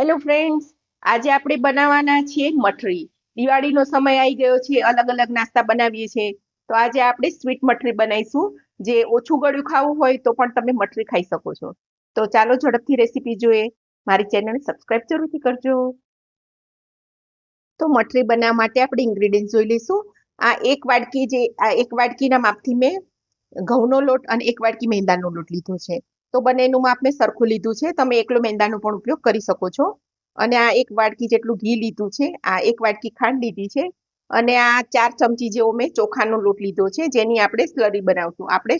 Hello friends, આજે આપણે બનાવવાના છીએ મઠરી. દિવાળીનો સમય આવી ગયો છે, અલગ અલગ નાસ્તા બનાવીએ છીએ. તો આજે આપણે સ્વીટ મઠરી બનાવીશું. જે ઓછું ગળ્યું ખાવું હોય તો પણ તમે મઠરી ખાઈ શકો છો. તો ચાલો ઝડપથી રેસીપી જોઈએ. મારી ચેનલને સબસ્ક્રાઇબ જરૂરથી કરજો. તો મઠરી બનાવવા માટે આપણે ઇન્ગ્રેડિયન્ટ જોઈ લઈશું. આ એક વાડકીના માપથી મેં ઘઉંનો લોટ અને એક વાડકી મેંદાનો લોટ લીધો છે. તો બંનેનું માપ મેં સરખું લીધું છે. તમે એકલો મેંદાનો પણ ઉપયોગ કરી શકો છો. અને આ એક વાડકી જેટલું ઘી લીધું છે. આ એક વાડકી ખાંડ લીધી છે. અને આ 4 ચમચી જેવો મેં ચોખાનો લોટ લીધો છે, જેની આપણે સ્લરી બનાવશું. આપણે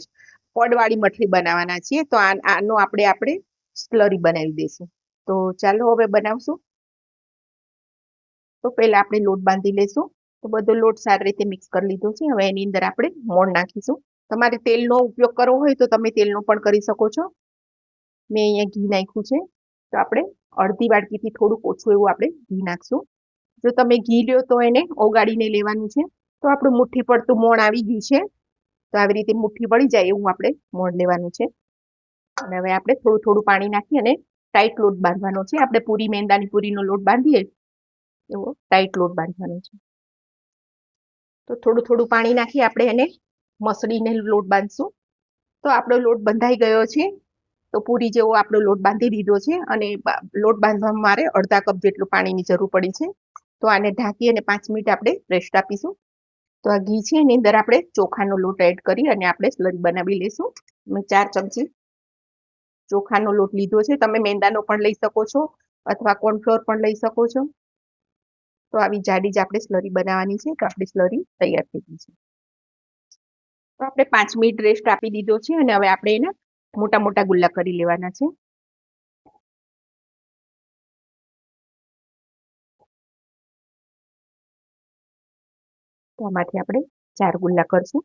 પડવાળી મઠરી બનાવવાના છીએ, તો આનો આપણે સ્લરી બનાવી દઈશું. તો ચાલો હવે બનાવશું. તો પહેલા આપણે લોટ બાંધી લેશું. તો બધો લોટ સારી રીતે મિક્સ કરી લીધો છે. હવે એની અંદર આપણે મોણ નાખીશું. તમારે તેલનો ઉપયોગ કરવો હોય તો તમે તેલનો પણ કરી શકો છો. મેં અહીંયા ઘી નાખ્યું છે. તો આપણે અડધી વાડકીથી થોડુંક ઓછું એવું આપણે ઘી નાખશું. જો તમે ઘી લ્યો તો એને ઓગાળીને લેવાનું છે. તો આપણું મુઠ્ઠી પડતું મોણ આવી ગયું છે. તો આવી રીતે મુઠ્ઠી પડી જાય એવું આપણે મોણ લેવાનું છે. અને હવે આપણે થોડું થોડું પાણી નાખી અને ટાઈટ લોટ બાંધવાનો છે. આપણે પૂરી મેંદાની પૂરીનો લોટ બાંધીએ એવો ટાઈટ લોટ બાંધવાનો છે. તો થોડું થોડું પાણી નાખી આપણે એને મસળીને લોટ બાંધશું. તો આપણો લોટ બંધાઈ ગયો છે. તો પૂરી જેવો આપણો લોટ બાંધી દીધો છે. અને લોટ બાંધવામાં મારે અડધા કપ જેટલું પાણીની જરૂર પડી છે. તો આને ઢાંકી અને 5 મિનિટ આપણે રેસ્ટ આપીશું. તો આ ઘી છે એની અંદર આપણે ચોખાનો લોટ એડ કરી અને આપણે સ્લરી બનાવી લઈશું. મેં 4 ચમચી ચોખાનો લોટ લીધો છે. તમે મેંદાનો પણ લઈ શકો છો અથવા કોર્નફ્લોર પણ લઈ શકો છો. તો આવી જાડી જ આપણે સ્લરી બનાવવાની છે. તો આપણી સ્લરી તૈયાર થઈ ગઈ છે. તો આપણે 5 મિનિટ રેસ્ટ આપી દીધો છે. અને હવે આપણે એને મોટા મોટા ગુલ્લા કરી લેવાના છે. તો આમાંથી આપણે 4 ગુલ્લા કરશું.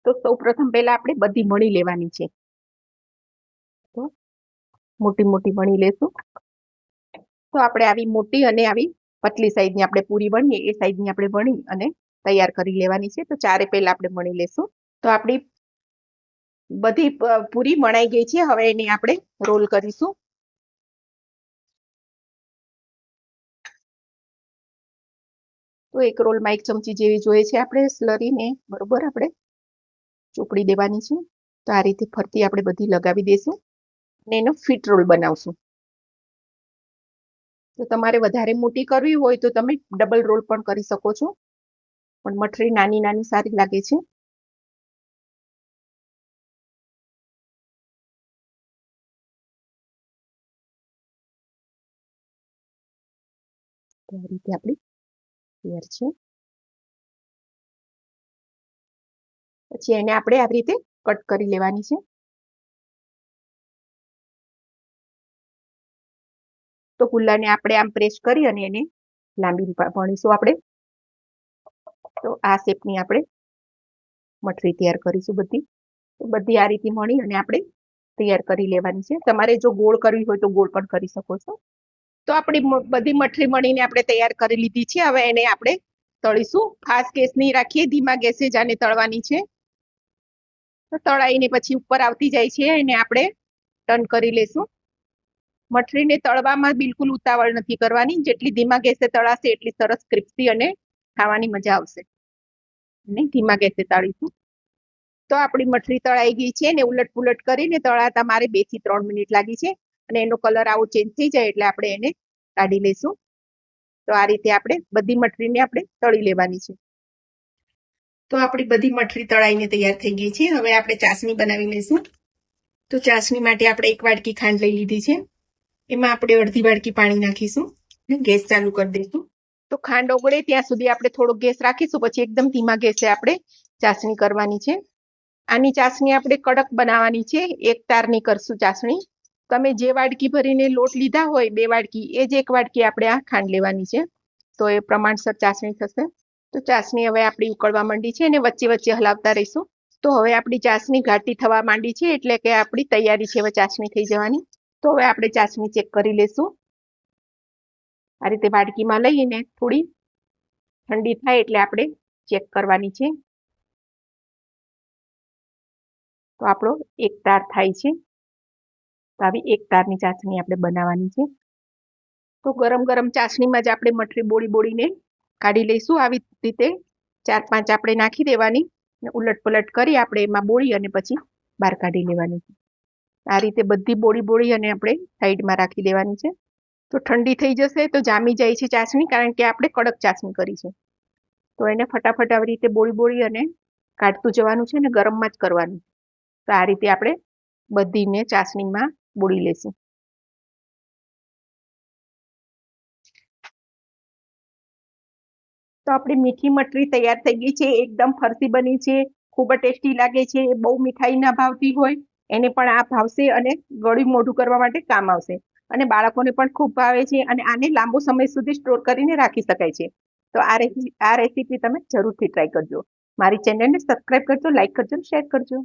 તો સૌ પ્રથમ પહેલા આપણે બધી મણી લેવાની છે. તો મોટી મોટી મણી લેશું. તો આપણે આવી મોટી અને આવી પતલી સાઈઝની આપણે પૂરી વણીએ એ સાઈઝની આપણે વણી અને તૈયાર કરી લેવાની છે. તો ચારે પહેલા આપણે મણી લેશું. તો આપણી બધી પૂરી વણાઈ ગઈ છે. હવે એને આપણે રોલ કરીશું. તો એક રોલમાં 1 ચમચી જેવી જોઈએ છે આપણે સ્લરીને બરોબર આપણે ચોપડી દેવાની છે. તો આ રીતે ફરતી આપણે બધી લગાવી દઈશું અને એનો ફિટ રોલ બનાવશું. તો તમારે વધારે મોટી કરવી હોય તો તમે ડબલ રોલ પણ કરી શકો છો. પણ મઠરી નાની નાની સારી લાગે છે. તો આ રીતે આપણી તૈયાર છે. પછી એને આપણે આવી રીતે કટ કરી લેવાની છે. તો ગુલ્લાને આપણે આમ પ્રેસ કરી અને એને લાંબી વણીશું આપણે. તો આ શેપની આપણે મઠરી તૈયાર કરીશું બધી. તો બધી આ રીતે વણી અને આપણે તૈયાર કરી લેવાની છે. તમારે જો ગોળ કરવી હોય તો ગોળ પણ કરી શકો છો. તો આપણી બધી મઠરી વણીને આપણે તૈયાર કરી લીધી છે. હવે એને આપણે તળીશું. ફાસ્ટ ગેસ નહીં રાખીએ, ધીમા ગેસે જ આને તળવાની છે. તો તળાઈને પછી ઉપર આવતી જાય છે એને આપણે ટર્ન કરી લેશું. મઠરીને તળવામાં બિલકુલ ઉતાવળ નથી કરવાની. જેટલી ધીમા ગેસે તળાશે એટલી સરસ ક્રિસ્પી અને ખાવાની મજા આવશે. અને ધીમા ગેસે તળીશું. તો આપણી મઠરી તળાઈ ગઈ છે. ને ઉલટ પુલટ કરીને તળાતા મારે 2 થી 3 મિનિટ લાગી છે. અને એનો કલર આવો ચેન્જ થઈ જાય એટલે આપણે એને કાઢી લઈશું. તો આ રીતે આપણે બધી મઠરીને આપણે તળી લેવાની છે. તો આપણી બધી મઠરી તળાઈને તૈયાર થઈ ગઈ છે. હવે આપણે ચાસણી બનાવી લઈશું. તો ચાસણી માટે આપણે 1 વાડકી ખાંડ લઈ લીધી છે. એમાં આપણે અડધી વાડકી પાણી નાખીશું અને ગેસ ચાલુ કરી દઈશું. તો ખાંડ ઓગળે ત્યાં સુધી આપણે થોડો ગેસ રાખીશું. પછી એકદમ ધીમા ગેસે આપણે ચાસણી કરવાની છે. આની ચાસણી આપણે કડક બનાવવાની છે. એક તારની કરશું ચાસણી. તમે જે વાડકી ભરીને લોટ લીધા હોય 2 વાડકી, એ જ 1 વાડકી આપણે આ ખાંડ લેવાની છે. તો એ પ્રમાણસર ચાસણી થશે. તો ચાસણી હવે આપણી ઉકળવા માંડી છે અને વચ્ચે વચ્ચે હલાવતા રહીશું. તો હવે આપણી ચાસણી ઘાટી થવા માંડી છે, એટલે કે આપણી તૈયારી છે હવે ચાસણી થઈ જવાની. તો હવે આપણે ચાસણી ચેક કરી લેશું. આ રીતે વાડકીમાં લઈને થોડી ઠંડી થાય એટલે આપણે ચેક કરવાની છે. તો આપણો 1 તાર થાય છે. તો આવી 1 તારની ચાસણી આપણે બનાવવાની છે. તો ગરમ ગરમ ચાસણીમાં જ આપણે મઠરી બોળીને કાઢી લઈશું. આવી રીતે 4-5 આપણે નાખી દેવાની, ઉલટ પલટ કરી આપણે એમાં બોળી અને પછી બહાર કાઢી લેવાની. આ રીતે બધી બોળી અને આપણે સાઈડમાં રાખી દેવાની છે. તો ઠંડી થઈ જશે તો જામી જાય છે ચાસણી, કારણ કે આપણે કડક ચાસણી કરી છે. તો એને ફટાફટ આવી રીતે બોળી અને કાઢતું જવાનું છે, અને ગરમમાં જ કરવાનું. તો આ રીતે આપણે બધીને ચાસણીમાં બોળી લેશું. તો આપણી મીઠી મઠરી તૈયાર થઈ ગઈ છે. એકદમ ફરસી બની છે, ખૂબ જ ટેસ્ટી લાગે છે. બહુ મીઠાઈ ના ભાવતી હોય એને પણ આ ભાવશે અને ગળ્યું મોઢું કરવા માટે કામ આવશે, અને બાળકોને પણ ખૂબ ભાવે છે. અને આને લાંબો સમય સુધી સ્ટોર કરીને રાખી શકાય છે. તો આ રેસીપી તમે જરૂરથી ટ્રાય કરજો. મારી ચેનલને સબસ્ક્રાઇબ કરજો, લાઈક કરજો, શેર કરજો.